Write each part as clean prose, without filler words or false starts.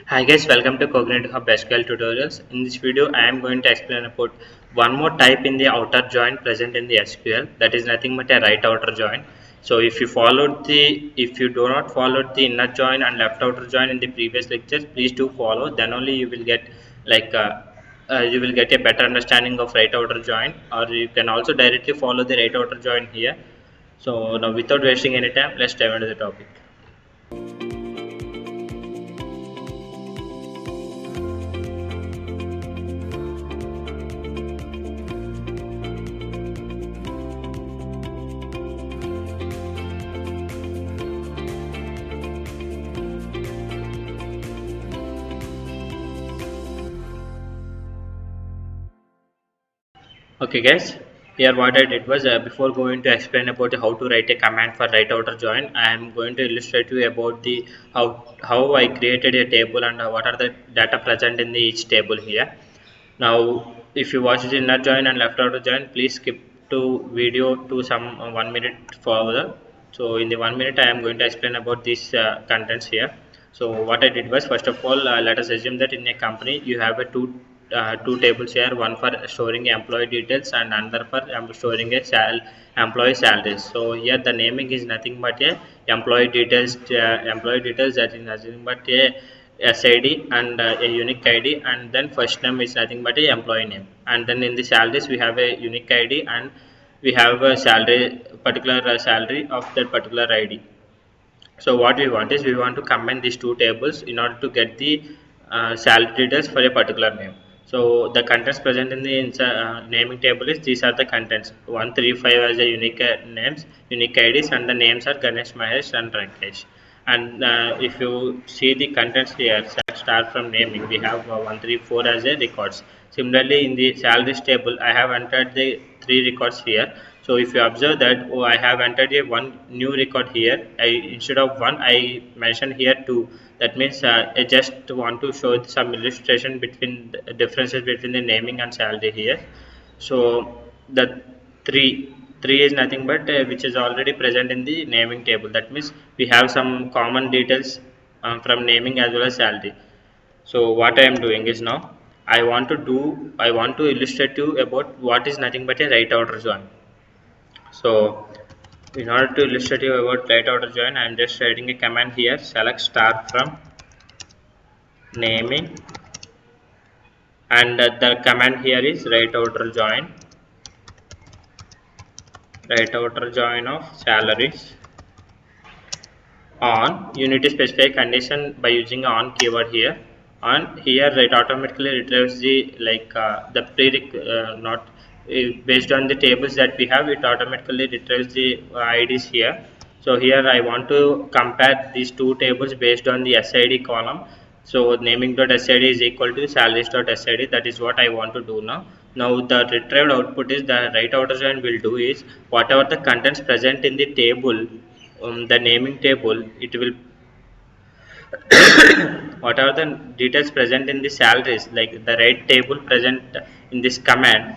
Hi guys, welcome to Cognitive Hub SQL tutorials. In this video, I am going to explain about one more type in the outer join present in the SQL. That is nothing but a right outer join. So if you do not follow the inner join and left outer join in the previous lectures, please do follow. Then only you will get like you will get a better understanding of right outer join, or you can also directly follow the right outer join here. So now, without wasting any time, let's dive into the topic. Okay guys, here what I did was before going to explain about how to write a command for right outer join, I am going to illustrate you about the how I created a table and what are the data present in the each table here. Now if you watch the inner join and left outer join, please skip to video to some 1 minute further. So in the 1 minute I am going to explain about these contents here. So what I did was, first of all, let us assume that in a company you have a two tables here, one for storing employee details and another for storing a employee salaries. So here the naming is nothing but a employee details, that is nothing but a SID and a unique ID, and then first name is nothing but a employee name, and then in the salaries we have a unique ID and we have a salary, particular salary of that particular ID. So what we want is, we want to combine these two tables in order to get the salary details for a particular name. So the contents present in the naming table is, these are the contents 135 as a unique names, unique IDs, and the names are Ganesh, Mahesh and Rankesh. And if you see the contents here, start from naming, we have 134 as a records. Similarly, in the salaries table, I have entered the three records here. So if you observe that, oh, I have entered a one new record here. Instead of one, I mentioned here two. That means I just want to show some illustration between the differences between the naming and salary here. So the three is nothing but which is already present in the naming table. That means we have some common details from naming as well as salary. So what I am doing is, now I want to illustrate you about what is nothing but a right outer join. So in order to illustrate you about right outer join, I am just writing a command here, select star from naming, and the command here is right outer join of salaries on. You need to specify condition by using on keyword here. On here, it automatically retrieves the the not based on the tables that we have, it automatically retrieves the IDs here. So here I want to compare these two tables based on the SID column. So naming.sid is equal to salaries.sid. That is what I want to do now. Now the retrieved output is, the right outer join will do is, whatever the contents present in the table, the naming table, it will whatever the details present in the salaries, like the right table present in this command,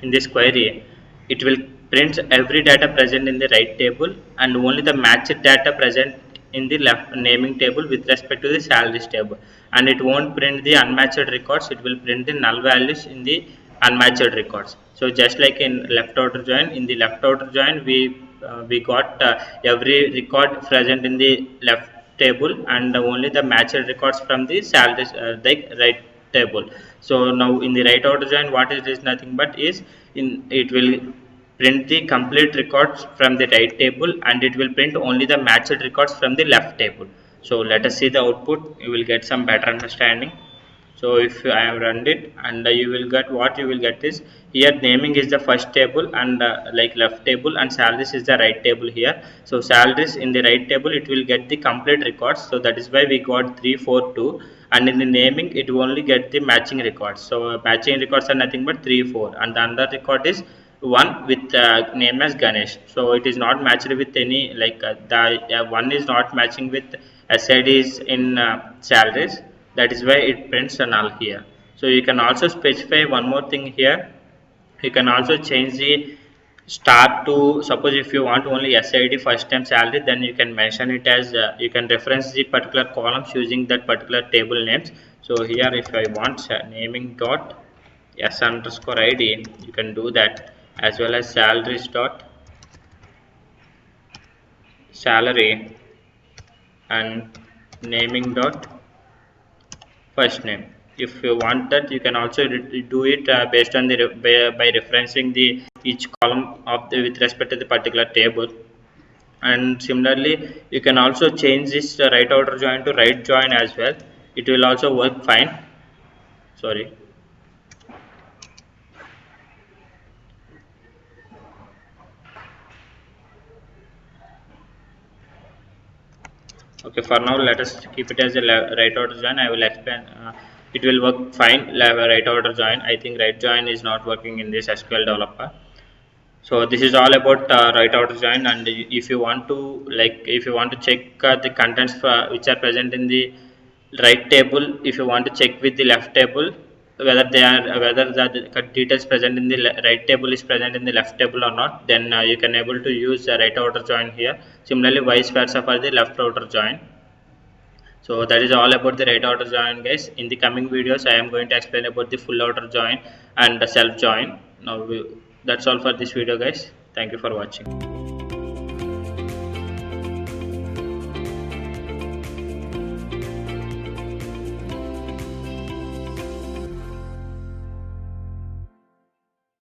in this query, it will print every data present in the right table and only the matched data present in the left naming table with respect to the salaries table, and it won't print the unmatched records. It will print the null values in the unmatched records. So just like in left outer join, in the left outer join we got every record present in the left table and only the matched records from the salaries, the right table. So now in the right outer join, what it is nothing but is, in it will print the complete records from the right table and it will print only the matched records from the left table. So let us see the output, you will get some better understanding. So if I have run it, and you will get, what you will get is, here naming is the first table and like left table, and salaries is the right table here. So salaries in the right table, it will get the complete records, so that is why we got 342, and in the naming it will only get the matching records. So matching records are nothing but 3 4, and the other record is one with name as Ganesh. So it is not matched with any, the one is not matching with SIDs in salaries. That is why it prints a null here. So you can also specify one more thing here. You can also change the start to suppose if you want only SID first time salary, then you can mention it as you can reference the particular columns using that particular table names. So here if I want naming dot s underscore id, you can do that, as well as salaries dot salary and naming dot first name. If you want that, you can also do it based on the by referencing the each column of the with respect to the particular table. And similarly, you can also change this right outer join to right join as well. It will also work fine. Sorry. Okay, for now let us keep it as a right order join. I will explain. It will work fine. Right order join. I think right join is not working in this SQL developer. So this is all about right order join. And if you want to if you want to check the contents which are present in the right table, if you want to check with the left table whether they are whether the details present in the right table is present in the left table or not, then you can able to use right outer join here. Similarly, vice versa for the left outer join. So that is all about the right outer join, guys. In the coming videos I am going to explain about the full outer join and the self join. Now that's all for this video, guys. Thank you for watching.